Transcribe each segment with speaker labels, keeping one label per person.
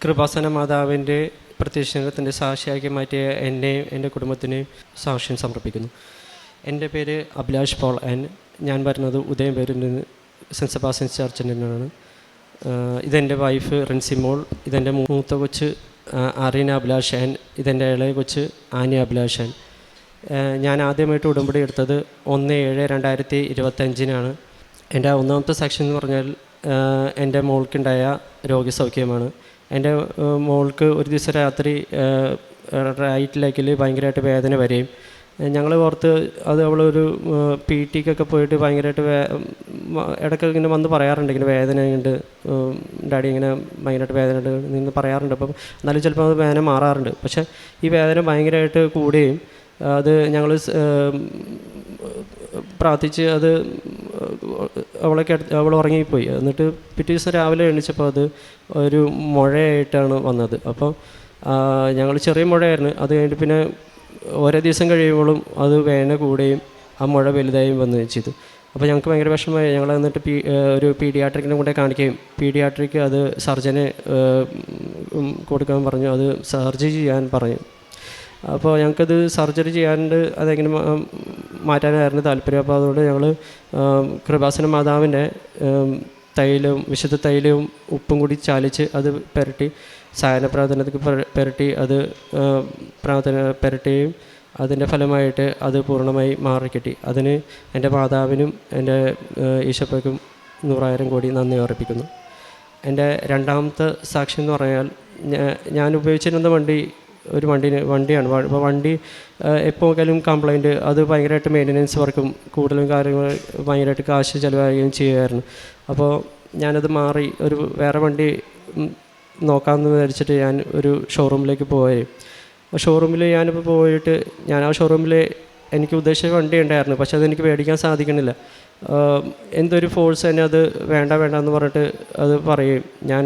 Speaker 1: കൃപാസന മാതാവിൻ്റെ പ്രത്യക്ഷത്തിൻ്റെ സാക്ഷിയാക്കി മാറ്റിയ എന്നെയും എൻ്റെ കുടുംബത്തിനെയും സാക്ഷ്യം സമർപ്പിക്കുന്നു. എൻ്റെ പേര് അഭിലാഷ് പോൾ ഞാൻ വരുന്നത് ഉദയംപേരിൽ നിന്ന് സെൻറ്റ് സെബാസ്റ്റ്യൻസ് ചർച്ചിൽ നിന്നാണ്. ഇതെൻ്റെ വൈഫ് റിൻസിമോൾ, ഇതെൻ്റെ മൂത്ത കൊച്ച് അറീന അഭിലാഷ് ഇതെൻ്റെ ഇളയ കൊച്ച് ആനി അഭിലാഷ് ഞാൻ ആദ്യമായിട്ട് ഉടമ്പടി എടുത്തത് 1/7/2025 എൻ്റെ ഒന്നാമത്തെ സാക്ഷി എന്ന് പറഞ്ഞാൽ എൻ്റെ മോൾക്കുണ്ടായ രോഗസൗഖ്യമാണ്. എൻ്റെ മോൾക്ക് ഒരു ദിവസം രാത്രി റൈറ്റ് ലെഗിൽ ഭയങ്കരമായിട്ട് വേദന വരെയും ഞങ്ങൾ ഓർത്ത് അത് അവളൊരു PT പോയിട്ട് ഭയങ്കരമായിട്ട് ഇടയ്ക്ക് ഇങ്ങനെ വന്ന് പറയാറുണ്ട്, ഇങ്ങനെ വേദന ഉണ്ട് ഡാഡി, ഇങ്ങനെ ഭയങ്കരമായിട്ട് വേദന ഉണ്ട് നിന്ന് പറയാറുണ്ട്. അപ്പം എന്നാലും ചിലപ്പോൾ അത് വേദന മാറാറുണ്ട്. പക്ഷേ ഈ വേദന ഭയങ്കരമായിട്ട് കൂടുകയും അത് ഞങ്ങൾ പ്രാർത്ഥിച്ച് അത് അവൾ ഉറങ്ങിപ്പോയി. എന്നിട്ട് പിറ്റേ ദിവസം രാവിലെ എണീച്ചപ്പോൾ അത് ഒരു മുഴയായിട്ടാണ് വന്നത്. അപ്പോൾ ഞങ്ങൾ ചെറിയ മുഴയായിരുന്നു. അത് കഴിഞ്ഞിട്ട് പിന്നെ ഓരോ ദിവസം കഴിയുമ്പോഴും അത് വേദന കൂടുകയും ആ മുഴ വലുതായും വന്നു ചെയ്തു. അപ്പോൾ ഞങ്ങൾക്ക് ഭയങ്കര വിഷമമായി. ഞങ്ങൾ എന്നിട്ട് ഒരു പീഡിയാട്രിക്കിനെ കൊണ്ടേ കാണിക്കുകയും പീഡിയാട്രിക്ക് അത് സർജന് കൊടുക്കാൻ പറഞ്ഞു, അത് സർജറി ചെയ്യാൻ പറഞ്ഞു. അപ്പോൾ ഞങ്ങൾക്കത് സർജറി ചെയ്യാണ്ട് അതെങ്ങനെ മാറ്റാനായിരുന്നു താല്പര്യം. അപ്പോൾ അതുകൊണ്ട് ഞങ്ങൾ കൃപാസന മാതാവിൻ്റെ തൈലവും വിശുദ്ധ തൈലവും ഉപ്പും കൂടി ചാലിച്ച് അത് പുരട്ടി സായന പ്രാർത്ഥനയ്ക്ക് പുരട്ടി അത് പ്രാർത്ഥന പുരട്ടുകയും അതിൻ്റെ ഫലമായിട്ട് അത് പൂർണ്ണമായി മാറിക്കിട്ടി. അതിന് എൻ്റെ മാതാവിനും എൻ്റെ ഈശോപ്പയ്ക്കും 100,000 കോടി നന്ദി അർപ്പിക്കുന്നു. എൻ്റെ രണ്ടാമത്തെ സാക്ഷി എന്ന് പറഞ്ഞാൽ ഞാൻ ഉപയോഗിച്ചിരുന്ന ഒരു വണ്ടിയാണ്. അപ്പോൾ വണ്ടി എപ്പോഴും കംപ്ലൈൻറ്റ്, അത് ഭയങ്കരമായിട്ട് മെയിൻ്റനൻസ് വർക്കും കൂടുതലും കാര്യങ്ങൾ ഭയങ്കരമായിട്ട് കാശ് ചിലവാകുകയും ചെയ്യുമായിരുന്നു. അപ്പോൾ ഞാനത് മാറി ഒരു വേറെ വണ്ടി നോക്കാമെന്ന് വിചാരിച്ചിട്ട് ഞാൻ ഒരു ഷോറൂമിലേക്ക് പോയി. ആ ഷോറൂമിൽ ഞാനിപ്പോൾ പോയിട്ട് ഞാൻ ആ ഷോറൂമിൽ എനിക്ക് ഉദ്ദേശിച്ച വണ്ടി ഉണ്ടായിരുന്നു, പക്ഷെ അതെനിക്ക് മേടിക്കാൻ സാധിക്കണില്ല. എന്തൊരു ഫോഴ്സ് തന്നെ അത് വേണ്ട എന്ന് പറഞ്ഞിട്ട് അത് പറയും. ഞാൻ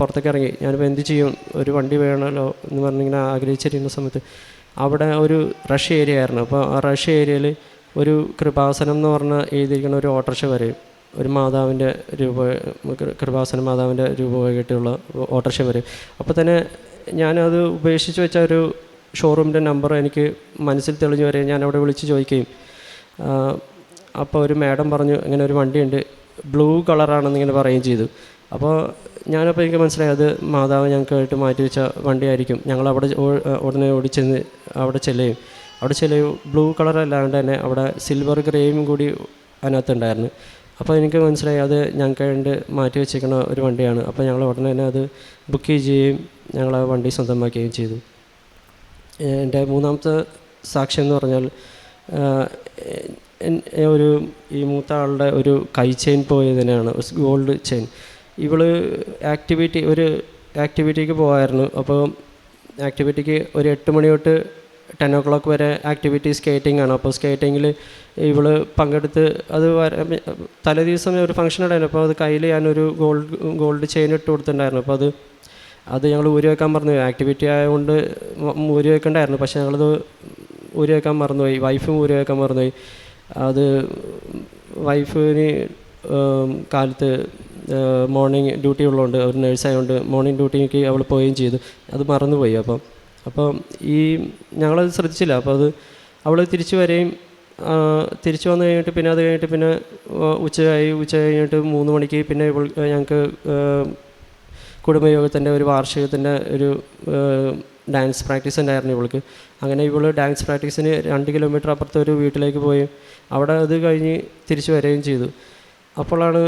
Speaker 1: പുറത്തേക്ക് ഇറങ്ങി, ഞാനിപ്പോൾ എന്ത് ചെയ്യും, ഒരു വണ്ടി വേണമല്ലോ എന്ന് പറഞ്ഞിങ്ങനെ ആഗ്രഹിച്ചിരിക്കുന്ന സമയത്ത് അവിടെ ഒരു റഷ് ഏരിയ ആയിരുന്നു. അപ്പോൾ ആ റഷ് ഏരിയയിൽ ഒരു കൃപാസനം എന്ന് പറഞ്ഞാൽ എഴുതിയിരിക്കുന്ന ഒരു ഓട്ടോറിക്ഷ വരെയും ഒരു മാതാവിൻ്റെ കൃപാസന മാതാവിൻ്റെ രൂപമായിട്ടുള്ള ഓട്ടോറിക്ഷ വരും. അപ്പോൾ തന്നെ ഞാനത് ഉപേക്ഷിച്ച് വെച്ച ഒരു ഷോറൂമിൻ്റെ നമ്പർ എനിക്ക് മനസ്സിൽ തെളിഞ്ഞു വരെ ഞാൻ അവിടെ വിളിച്ച് ചോദിക്കുകയും അപ്പോൾ ഒരു മാഡം പറഞ്ഞു ഇങ്ങനെ ഒരു വണ്ടിയുണ്ട്, ബ്ലൂ കളറാണെന്നിങ്ങനെ പറയുകയും ചെയ്തു. അപ്പോൾ ഞാനപ്പോൾ എനിക്ക് മനസ്സിലായി അത് മാതാവ് ഞങ്ങൾക്കായിട്ട് മാറ്റി വെച്ച വണ്ടിയായിരിക്കും. ഞങ്ങൾ അവിടെ ഉടനെ ഓടിച്ചെന്ന് അവിടെ ചെല്ലുകയും ബ്ലൂ കളറല്ലാണ്ട് തന്നെ അവിടെ സിൽവർ ഗ്രേയും കൂടി അതിനകത്തുണ്ടായിരുന്നു. അപ്പോൾ എനിക്ക് മനസ്സിലായി അത് ഞങ്ങൾക്ക് വേണ്ടി മാറ്റി വെച്ചിരിക്കുന്ന ഒരു വണ്ടിയാണ്. അപ്പോൾ ഞങ്ങൾ ഉടനെ തന്നെ അത് ബുക്ക് ചെയ്യുകയും ഞങ്ങൾ ആ വണ്ടി സ്വന്തമാക്കുകയും ചെയ്തു. എൻ്റെ മൂന്നാമത്തെ സാക്ഷ്യം എന്ന് പറഞ്ഞാൽ ഈ മൂത്ത ആളുടെ ഒരു കൈ ചെയിൻ പോയതിനാണ്, ഗോൾഡ് ചെയിൻ. ഇവൾ ആക്ടിവിറ്റിക്ക് പോകായിരുന്നു. അപ്പോൾ ആക്ടിവിറ്റിക്ക് ഒരു 8 മണി തൊട്ട് 10 o'clock വരെ ആക്ടിവിറ്റി സ്കേറ്റിംഗ് ആണ്. അപ്പോൾ സ്കേറ്റിങ്ങിൽ ഇവൾ പങ്കെടുത്ത് അത് തലേ ദിവസം ഒരു ഫംഗ്ഷൻ ഉണ്ടായിരുന്നു. അപ്പോൾ അത് കയ്യിൽ ഞാനൊരു ഗോൾഡ് ചെയിൻ ഇട്ട് കൊടുത്തിട്ടുണ്ടായിരുന്നു. അപ്പോൾ അത് ഞങ്ങൾ ഊരി വെക്കാൻ പറഞ്ഞു. ആക്ടിവിറ്റി ആയതുകൊണ്ട് ഊരി വെക്കണ്ടായിരുന്നു, പക്ഷേ ഞങ്ങളത് ഊരി വെക്കാൻ മറന്നുപോയി. വൈഫും ഊരി വെക്കാൻ മറന്നുപോയി. അത് വൈഫിന് കാലത്ത് മോർണിംഗ് ഡ്യൂട്ടി ഉള്ളതുകൊണ്ട്, ഒരു നേഴ്സായതുകൊണ്ട് മോർണിംഗ് ഡ്യൂട്ടിക്ക് അവൾ പോവുകയും ചെയ്തു. അത് മറന്നുപോയി. അപ്പം ഞങ്ങളത് ശ്രദ്ധിച്ചില്ല. അപ്പോൾ അത് അവൾ തിരിച്ചു വന്നു കഴിഞ്ഞിട്ട് പിന്നെ അത് കഴിഞ്ഞിട്ട് പിന്നെ ഉച്ച കഴിഞ്ഞിട്ട് 3 മണിക്ക് പിന്നെ ഞങ്ങൾക്ക് കുടുംബയോഗത്തിൻ്റെ ഒരു വാർഷികത്തിൻ്റെ ഒരു ഡാൻസ് പ്രാക്ടീസ് ഉണ്ടായിരുന്നു ഇവൾക്ക്. അങ്ങനെ ഇവൾ ഡാൻസ് പ്രാക്ടീസിന് 2 കിലോമീറ്റർ അപ്പുറത്തെ ഒരു വീട്ടിലേക്ക് പോയി അവിടെ അത് കഴിഞ്ഞ് തിരിച്ചു വരികയും ചെയ്തു. അപ്പോഴാണ്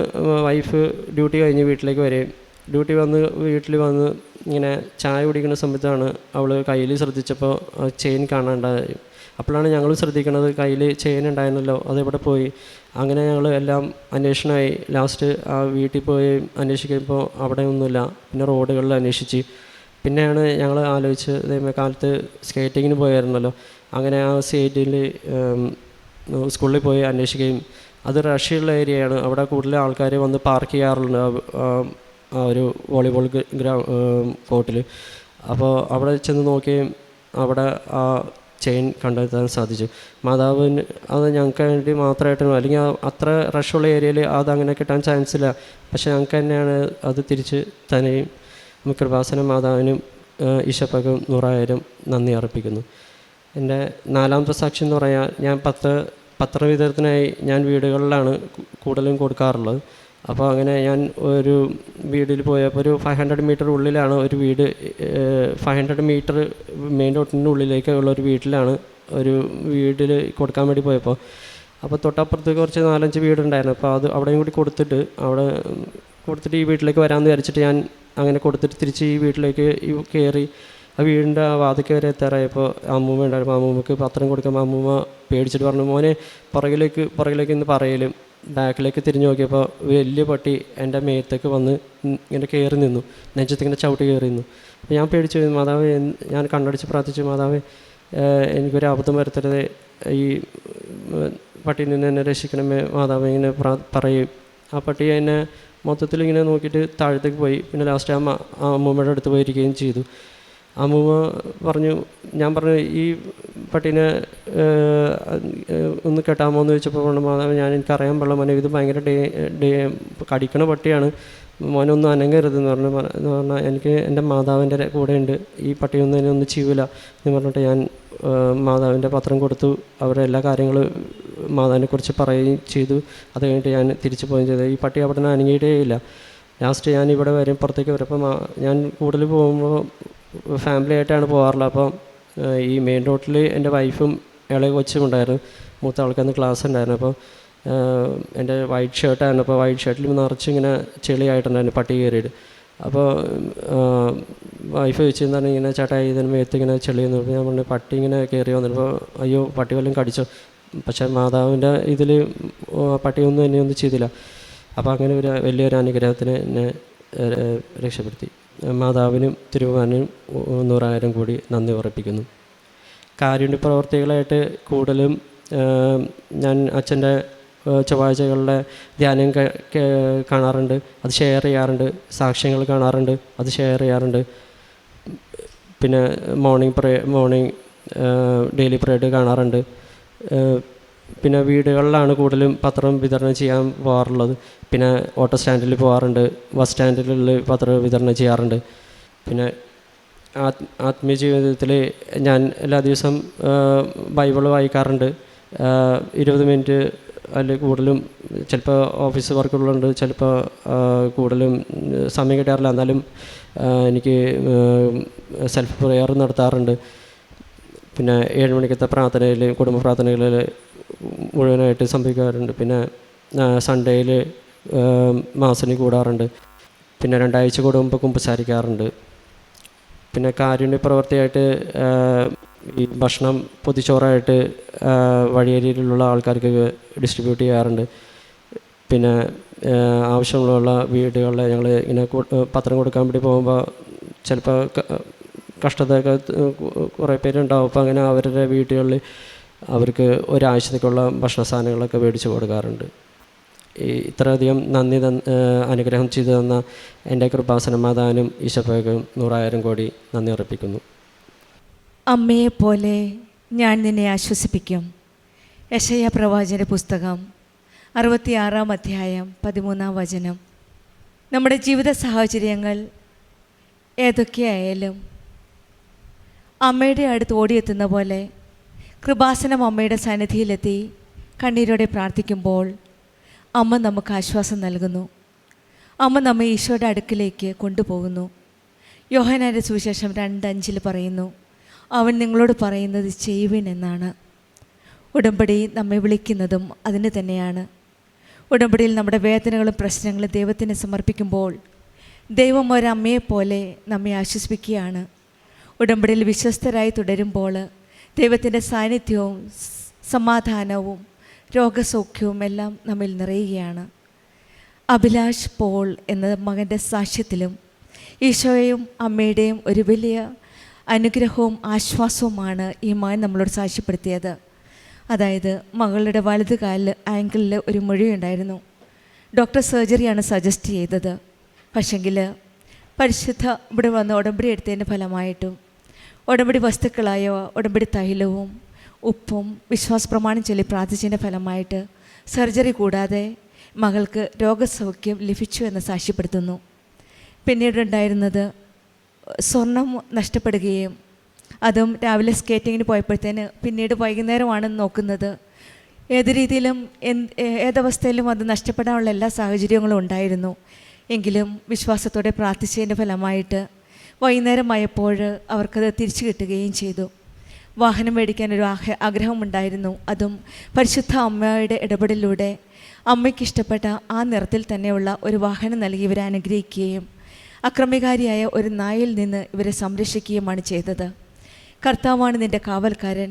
Speaker 1: വൈഫ് ഡ്യൂട്ടി കഴിഞ്ഞ് വീട്ടിലേക്ക് വരികയും വീട്ടിൽ വന്ന് ഇങ്ങനെ ചായ കുടിക്കുന്ന സമയത്താണ് അവൾ കയ്യിൽ ശ്രദ്ധിച്ചപ്പോൾ ചെയിൻ കാണാണ്ടായി. അപ്പോഴാണ് ഞങ്ങൾ ശ്രദ്ധിക്കുന്നത് കയ്യിൽ ചെയിൻ ഉണ്ടായിരുന്നല്ലോ, അതെവിടെ പോയി. അങ്ങനെ ഞങ്ങൾ എല്ലാം അന്വേഷണമായി. ലാസ്റ്റ് ആ വീട്ടിൽ പോയി അന്വേഷിക്കുമ്പോൾ അവിടെ ഒന്നുമില്ല. പിന്നെ റോഡുകളിൽ അന്വേഷിച്ച് പിന്നെയാണ് ഞങ്ങൾ ആലോചിച്ച് ഇതേ കാലത്ത് സ്കേറ്റിങ്ങിന് പോയായിരുന്നല്ലോ. അങ്ങനെ ആ സൈഡിൽ സ്കൂളിൽ പോയി അന്വേഷിക്കുകയും അത് റഷ്യയുള്ള ഏരിയയാണ്. അവിടെ കൂടുതൽ ആൾക്കാർ വന്ന് പാർക്ക് ചെയ്യാറുണ്ട് ആ ഒരു വോളിബോൾ കോർട്ടിൽ. അപ്പോൾ അവിടെ ചെന്ന് നോക്കുകയും അവിടെ ആ ചെയിൻ കണ്ടെത്താൻ സാധിച്ചു. മാതാവിന് അത് ഞങ്ങൾക്ക് വേണ്ടി മാത്രമായിട്ട്, അല്ലെങ്കിൽ അത്ര റഷുള്ള ഏരിയയിൽ അതങ്ങനെ കിട്ടാൻ ചാൻസ് ഇല്ല. പക്ഷെ ഞങ്ങൾക്ക് തന്നെയാണ് അത് തിരിച്ച് തന്നെയും കൃപാസന മാതാവിനും ഈശോയ്ക്കും 100,000 നന്ദി അർപ്പിക്കുന്നു. എൻ്റെ 4ാമത്തെ സാക്ഷി എന്ന് പറയാൻ, ഞാൻ പത്രവിതരണത്തിനായി ഞാൻ വീടുകളിലാണ് കൂടുതലും കൊടുക്കാറുള്ളത്. അപ്പോൾ അങ്ങനെ ഞാൻ ഒരു വീട്ടിൽ പോയപ്പോൾ ഒരു 500 മീറ്റർ ഉള്ളിലാണ് ഒരു വീട്, 500 മീറ്റർ മെയിൻ റോഡിൻ്റെ ഉള്ളിലേക്കുള്ള ഒരു വീട്ടിലാണ് ഒരു വീട്ടിൽ കൊടുക്കാൻ വേണ്ടി പോയപ്പോൾ, അപ്പോൾ തൊട്ടപ്പുറത്ത് കുറച്ച് 4-5 വീടുണ്ടായിരുന്നു. അപ്പോൾ അവിടെയും കൂടി കൊടുത്തിട്ട് ഈ വീട്ടിലേക്ക് വരാമെന്ന് വിചാരിച്ചിട്ട് ഞാൻ അങ്ങനെ കൊടുത്തിട്ട് തിരിച്ച് ഈ വീട്ടിലേക്ക് കയറി ആ വീടിൻ്റെ ആ വാതിൽക്ക് വരെ എത്താറായപ്പോൾ അമ്മൂമ്മ ഉണ്ടായിരുന്നു. അമ്മൂമ്മക്ക് പത്രം കൊടുക്കുമ്പോൾ അമ്മൂമ്മ പേടിച്ചിട്ട് പറഞ്ഞു, മോനെ പുറകിലേക്ക് ഇന്ന് പറയലും. ബാക്കിലേക്ക് തിരിഞ്ഞു നോക്കിയപ്പോൾ വലിയ പട്ടി എൻ്റെ മേത്തേക്ക് വന്ന് ഇങ്ങനെ കയറി നിന്നു, നെഞ്ചത്ത് ഇങ്ങനെ ചവിട്ടി കയറി നിന്നു. അപ്പോൾ ഞാൻ പേടിച്ചു, മാതാവ്, ഞാൻ കണ്ണടിച്ച് പ്രാർത്ഥിച്ചു, മാതാവ് എനിക്കൊരു അബദ്ധം വരുത്തരുത്, ഈ പട്ടിയിൽ നിന്ന് എന്നെ രക്ഷിക്കണമേ മാതാവ് ഇങ്ങനെ പറയും. ആ പട്ടി എന്നെ മൊത്തത്തിൽ ഇങ്ങനെ നോക്കിയിട്ട് താഴത്തേക്ക് പോയി. പിന്നെ ലാസ്റ്റ് അമ്മൂമ്മയുടെ അടുത്ത് പോയിരിക്കുകയും ചെയ്തു. അമ്മൂമ്മ പറഞ്ഞു, ഞാൻ പറഞ്ഞു ഈ പട്ടീനെ ഒന്ന് കെട്ടാമോ എന്ന് ചോദിച്ചപ്പോൾ പറഞ്ഞു, മാതാവ് എനിക്കറിയാൻ പാടില്ല മോനെ, ഇത് ഭയങ്കര കടിക്കണ പട്ടിയാണ്, മോനൊന്നും അനങ്ങരുതെന്ന് പറഞ്ഞാൽ എനിക്ക് എൻ്റെ മാതാവിൻ്റെ കൂടെ ഉണ്ട്, ഈ പട്ടിയൊന്നും എന്നെ ഒന്നും ചെയ്യില്ല എന്ന് പറഞ്ഞിട്ട് ഞാൻ മാതാവിൻ്റെ പത്രം കൊടുത്തു. അവരുടെ എല്ലാ കാര്യങ്ങളും മാതാവിനെക്കുറിച്ച് പറയുകയും ചെയ്തു. അത് കഴിഞ്ഞിട്ട് ഞാൻ തിരിച്ചു പോവുകയും ചെയ്തു. ഈ പട്ടി അവിടെ നിന്ന് അനങ്ങിയിട്ടേ ഇല്ല. ലാസ്റ്റ് ഞാൻ ഇവിടെ വരും, പുറത്തേക്ക് വരും. അപ്പം ഞാൻ കൂടുതൽ പോകുമ്പോൾ ഫാമിലി ആയിട്ടാണ് പോകാറുള്ളത്. അപ്പം ഈ മെയിൻ റോഡിൽ എൻ്റെ വൈഫും ഇളയ കൊച്ചും ഉണ്ടായിരുന്നു. മൂത്ത ആൾക്കന്ന് ക്ലാസ് ഉണ്ടായിരുന്നു. അപ്പോൾ എൻ്റെ വൈറ്റ് ഷർട്ടായിരുന്നു. അപ്പോൾ വൈറ്റ് ഷർട്ടിൽ നിറച്ചിങ്ങനെ ചെളിയായിട്ടുണ്ടായിരുന്നു പട്ടി കയറിയിട്ട്. അപ്പോൾ വൈഫ് ചോദിച്ചിരുന്നാണ് ഇങ്ങനെ ചേട്ടാ ഇതിന് മേത്ത് ഇങ്ങനെ ചെളിയെന്ന് പറഞ്ഞു. ഞാൻ പറഞ്ഞു പട്ടി ഇങ്ങനെ കയറി വന്നപ്പോൾ അയ്യോ പട്ടി വല്ലതും കടിച്ചോ, പക്ഷേ മാതാവിൻ്റെ ഇതിൽ പട്ടിയൊന്നും എന്നെയൊന്നും ചെയ്തില്ല. അപ്പോൾ അങ്ങനെ ഒരു വലിയൊരു അനുഗ്രഹത്തിന് എന്നെ രക്ഷപ്പെടുത്തി. മാതാവിനും തിരുവാനും 100,000 കൂടി നന്ദി ഉറപ്പിക്കുന്നു. കാരുണ്യ പ്രവർത്തികളായിട്ട് കൂടുതലും ഞാൻ അച്ഛൻ്റെ ചൊവ്വാഴ്ചകളിലെ ധ്യാനം കാണാറുണ്ട്, അത് ഷെയർ ചെയ്യാറുണ്ട്. സാക്ഷ്യങ്ങൾ കാണാറുണ്ട്, അത് ഷെയർ ചെയ്യാറുണ്ട്. പിന്നെ മോർണിംഗ് ഡെയിലി പ്രേയർ കാണാറുണ്ട്. പിന്നെ വീടുകളിലാണ് കൂടുതലും പത്രം വിതരണം ചെയ്യാൻ പോകാറുള്ളത്. പിന്നെ ഓട്ടോ സ്റ്റാൻഡിൽ പോകാറുണ്ട്, ബസ് സ്റ്റാൻഡിൽ പത്രം വിതരണം ചെയ്യാറുണ്ട്. പിന്നെ ആത്മീയ ജീവിതത്തിൽ ഞാൻ എല്ലാ ദിവസവും ബൈബിൾ വായിക്കാറുണ്ട്. 20 മിനിറ്റ് അതിൽ കൂടുതലും, ചിലപ്പോൾ ഓഫീസ് വർക്കുകളുണ്ട്, ചിലപ്പോൾ കൂടുതലും സമയം കിട്ടാറില്ല. എന്നാലും എനിക്ക് സെൽഫ് പ്രെയർ നടത്താറുണ്ട്. പിന്നെ 7 മണിക്കത്തെ പ്രാർത്ഥനയിൽ, കുടുംബ പ്രാർത്ഥനകളിൽ മുഴുവനായിട്ട് സംഭവിക്കാറുണ്ട്. പിന്നെ സൺഡേയിൽ മാസിന് കൂടാറുണ്ട്. പിന്നെ 2 ആഴ്ച കൂടുമ്പോൾ കുമ്പസാരിക്കാറുണ്ട്. പിന്നെ കാരുണ്യ പ്രവൃത്തിയായിട്ട് ഈ ഭക്ഷണം പൊതിച്ചോറായിട്ട് വഴിയരിയിലുള്ള ആൾക്കാർക്ക് ഡിസ്ട്രിബ്യൂട്ട് ചെയ്യാറുണ്ട്. പിന്നെ ആവശ്യമുള്ള വീടുകളിൽ ഞങ്ങൾ ഇങ്ങനെ പത്രം കൊടുക്കാൻ വേണ്ടി പോകുമ്പോൾ ചിലപ്പോൾ കഷ്ടതയൊക്കെ കുറേ പേരുണ്ടാവും. അപ്പോൾ അങ്ങനെ അവരുടെ വീടുകളിൽ അവർക്ക് ഒരാഴ്ചത്തേക്കുള്ള ഭക്ഷണ സാധനങ്ങളൊക്കെ മേടിച്ച് കൊടുക്കാറുണ്ട്. ഇത്രയധികം അനുഗ്രഹം ചെയ്തു തന്ന എൻ്റെ കൃപാസന മാതാവിനും ഈശോയ്ക്കും 100,000 കോടി നന്ദി അർപ്പിക്കുന്നു.
Speaker 2: അമ്മയെപ്പോലെ ഞാൻ നിന്നെ ആശ്വസിപ്പിക്കും. യെശയ്യാ പ്രവാചകന്റെ പുസ്തകം 66-ാം അധ്യായം 13-ാം വചനം. നമ്മുടെ ജീവിത സാഹചര്യങ്ങൾ ഏതൊക്കെയായാലും അമ്മയുടെ അടുത്ത് ഓടിയെത്തുന്ന പോലെ കൃപാസനം അമ്മയുടെ സന്നിധിയിലെത്തി കണ്ണീരോടെ പ്രാർത്ഥിക്കുമ്പോൾ അമ്മ നമുക്ക് ആശ്വാസം നൽകുന്നു. അമ്മ നമ്മെ ഈശോയുടെ അടുക്കിലേക്ക് കൊണ്ടുപോകുന്നു. യോഹന്നാന്റെ സുവിശേഷം 2:5 പറയുന്നു, അവൻ നിങ്ങളോട് പറയുന്നത് ചെയ്യുവിൻ എന്നാണ്. ഉടമ്പടി നമ്മെ വിളിക്കുന്നതും അതിന് തന്നെയാണ്. ഉടമ്പടിയിൽ നമ്മുടെ വേദനകളും പ്രശ്നങ്ങളും ദൈവത്തിന് സമർപ്പിക്കുമ്പോൾ ദൈവം ഒരമ്മയെപ്പോലെ നമ്മെ ആശ്വസിപ്പിക്കുകയാണ്. ഉടമ്പടിയിൽ വിശ്വസ്തരായി തുടരുമ്പോൾ ദൈവത്തിൻ്റെ സാന്നിധ്യവും സമാധാനവും രോഗസൗഖ്യവും എല്ലാം നമ്മിൽ നിറയുകയാണ്. അഭിലാഷ് പോൾ എന്ന മകൻ്റെ സാക്ഷ്യത്തിലും ഈശോയും അമ്മയുടെയും ഒരു വലിയ അനുഗ്രഹവും ആശ്വാസവുമാണ് ഈ മകൻ നമ്മളോട് സാക്ഷ്യപ്പെടുത്തിയത്. അതായത് മകളുടെ വലത് കാലിൽ ആങ്കിളിൽ ഒരു മുഴയുണ്ടായിരുന്നു. ഡോക്ടർ സർജറിയാണ് സജസ്റ്റ് ചെയ്തത്. പക്ഷെങ്കിൽ പരിശുദ്ധ ഇവിടെ വന്ന് ഉടമ്പടി എടുത്തതിൻ്റെ ഫലമായിട്ടും ഉടമ്പടി വസ്തുക്കളായ ഉടമ്പടി തൈലവും ഉപ്പും വിശ്വാസ പ്രമാണം ചൊല്ലി പ്രാർത്ഥിച്ചതിൻ്റെ ഫലമായിട്ട് സർജറി കൂടാതെ മകൾക്ക് രോഗസൗഖ്യം ലഭിച്ചു എന്ന് സാക്ഷ്യപ്പെടുത്തുന്നു. പിന്നീടുണ്ടായിരുന്നത് സ്വർണം നഷ്ടപ്പെടുകയും അതും രാവിലെ സ്കേറ്റിങ്ങിന് പോയപ്പോഴത്തേന് പിന്നീട് വൈകുന്നേരമാണ് നോക്കുന്നത്. ഏത് രീതിയിലും ഏതവസ്ഥയിലും അത് നഷ്ടപ്പെടാനുള്ള എല്ലാ സാഹചര്യങ്ങളും ഉണ്ടായിരുന്നു. എങ്കിലും വിശ്വാസത്തോടെ പ്രാർത്ഥിച്ചതിൻ്റെ ഫലമായിട്ട് വൈകുന്നേരമായപ്പോൾ അവർക്കത് തിരിച്ചു കിട്ടുകയും ചെയ്തു. വാഹനം മേടിക്കാനൊരു ആഗ്രഹമുണ്ടായിരുന്നു. അതും പരിശുദ്ധ അമ്മയുടെ ഇടപെടലിലൂടെ അമ്മയ്ക്കിഷ്ടപ്പെട്ട ആ നിറത്തിൽ തന്നെയുള്ള ഒരു വാഹനം നൽകി ഇവരെ അനുഗ്രഹിക്കുകയും അക്രമികാരിയായ ഒരു നായിൽ നിന്ന് ഇവരെ സംരക്ഷിക്കുകയുമാണ് ചെയ്തത്. കർത്താവാണ് നിൻ്റെ കാവൽക്കാരൻ,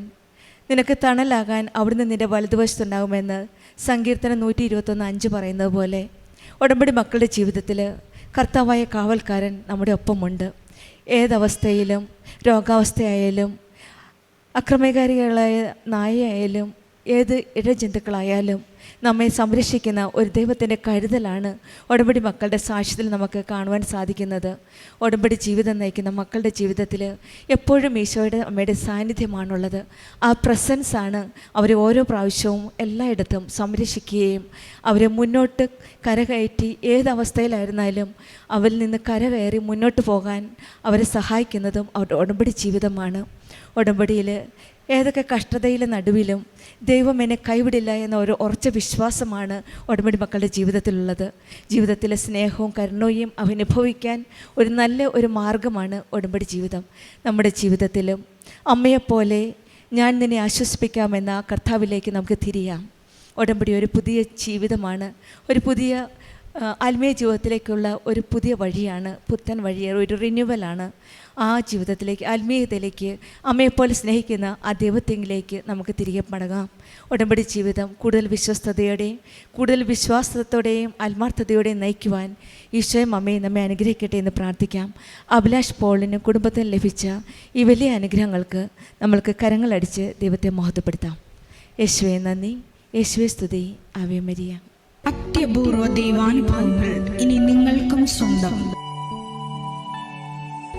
Speaker 2: നിനക്ക് തണലാകാൻ അവിടുന്ന് നിൻ്റെ വലതുവശത്തുണ്ടാകുമെന്ന് സങ്കീർത്തനം 121:5 പറയുന്നത് പോലെ ഉടമ്പടി മക്കളുടെ ജീവിതത്തിൽ കർത്താവായ കാവൽക്കാരൻ നമ്മുടെ ഒപ്പമുണ്ട്. ഏതവസ്ഥയിലും, രോഗാവസ്ഥയായാലും, അക്രമകാരികളായ നായയായാലും, ഏത് ഇഴജന്തുക്കളായാലും നമ്മെ സംരക്ഷിക്കുന്ന ഒരു ദൈവത്തിൻ്റെ കരുതലാണ് ഉടമ്പടി മക്കളുടെ സാക്ഷ്യത്തിൽ നമുക്ക് കാണുവാൻ സാധിക്കുന്നത്. ഉടമ്പടി ജീവിതം നയിക്കുന്ന മക്കളുടെ ജീവിതത്തിൽ എപ്പോഴും ഈശോയുടെ അമ്മയുടെ സാന്നിധ്യമാണുള്ളത്. ആ പ്രസൻസാണ് അവരെ ഓരോ പ്രാവശ്യവും എല്ലായിടത്തും സംരക്ഷിക്കുകയും അവരെ മുന്നോട്ട് കരകയറ്റി ഏതവസ്ഥയിലായിരുന്നാലും അവരിൽ നിന്ന് കരകയറി മുന്നോട്ട് പോകാൻ അവരെ സഹായിക്കുന്നതും അവരുടെ ഉടമ്പടി ജീവിതമാണ്. ഉടമ്പടിയിൽ ഏതൊക്കെ കഷ്ടതയിലെ നടുവിലും ദൈവം എന്നെ കൈവിടില്ല എന്ന ഒരു ഉറച്ച വിശ്വാസമാണ് ഉടമ്പടി മക്കളുടെ ജീവിതത്തിലുള്ളത്. ജീവിതത്തിലെ സ്നേഹവും കരുണയും അനുഭവിക്കാൻ ഒരു മാർഗമാണ് ഉടമ്പടി ജീവിതം. നമ്മുടെ ജീവിതത്തിലും അമ്മയെപ്പോലെ ഞാൻ നിന്നെ ആശ്വസിപ്പിക്കാമെന്ന കർത്താവിലേക്ക് നമുക്ക് തിരിയാം. ഉടമ്പടി ഒരു പുതിയ ജീവിതമാണ്, ഒരു പുതിയ ആത്മീയ ജീവിതത്തിലേക്കുള്ള ഒരു പുതിയ വഴിയാണ്, പുത്തൻ വഴിയാണ്, ഒരു റിന്യൂവലാണ്. ആ ജീവിതത്തിലേക്ക്, ആത്മീയതയിലേക്ക്, അമ്മയെപ്പോലെ സ്നേഹിക്കുന്ന ആ ദൈവത്തിലേക്ക് നമുക്ക് തിരികെ മടങ്ങാം. ഉടമ്പടി ജീവിതം കൂടുതൽ വിശ്വസ്തയോടെയും കൂടുതൽ വിശ്വാസത്തോടെയും ആത്മാർത്ഥതയോടെയും നയിക്കുവാൻ ഈശോയും അമ്മയും നമ്മെ അനുഗ്രഹിക്കട്ടെ എന്ന് പ്രാർത്ഥിക്കാം. അഭിലാഷ് പോളിന് കുടുംബത്തിന് ലഭിച്ച ഈ വലിയ അനുഗ്രഹങ്ങൾക്ക് നമ്മൾക്ക് കരങ്ങളടിച്ച് ദൈവത്തെ മഹത്വപ്പെടുത്താം. യേശുവേ നന്ദി, യേശുവേ സ്തുതി, ആവേ മരിയ.
Speaker 3: അത്യപൂർവ ദൈവാനുഭവങ്ങൾ ഇനി നിങ്ങൾക്കും സ്വന്തം.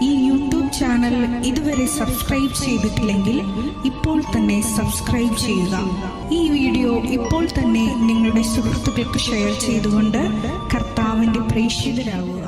Speaker 3: ഈ യൂട്യൂബ് ചാനൽ ഇതുവരെ സബ്സ്ക്രൈബ് ചെയ്തിട്ടില്ലെങ്കിൽ ഇപ്പോൾ തന്നെ സബ്സ്ക്രൈബ് ചെയ്യുക. ഈ വീഡിയോ ഇപ്പോൾ തന്നെ നിങ്ങളുടെ സുഹൃത്തുക്കൾക്ക് ഷെയർ ചെയ്തുകൊണ്ട് കർത്താവിൻ്റെ പ്രേക്ഷിതരാകുക.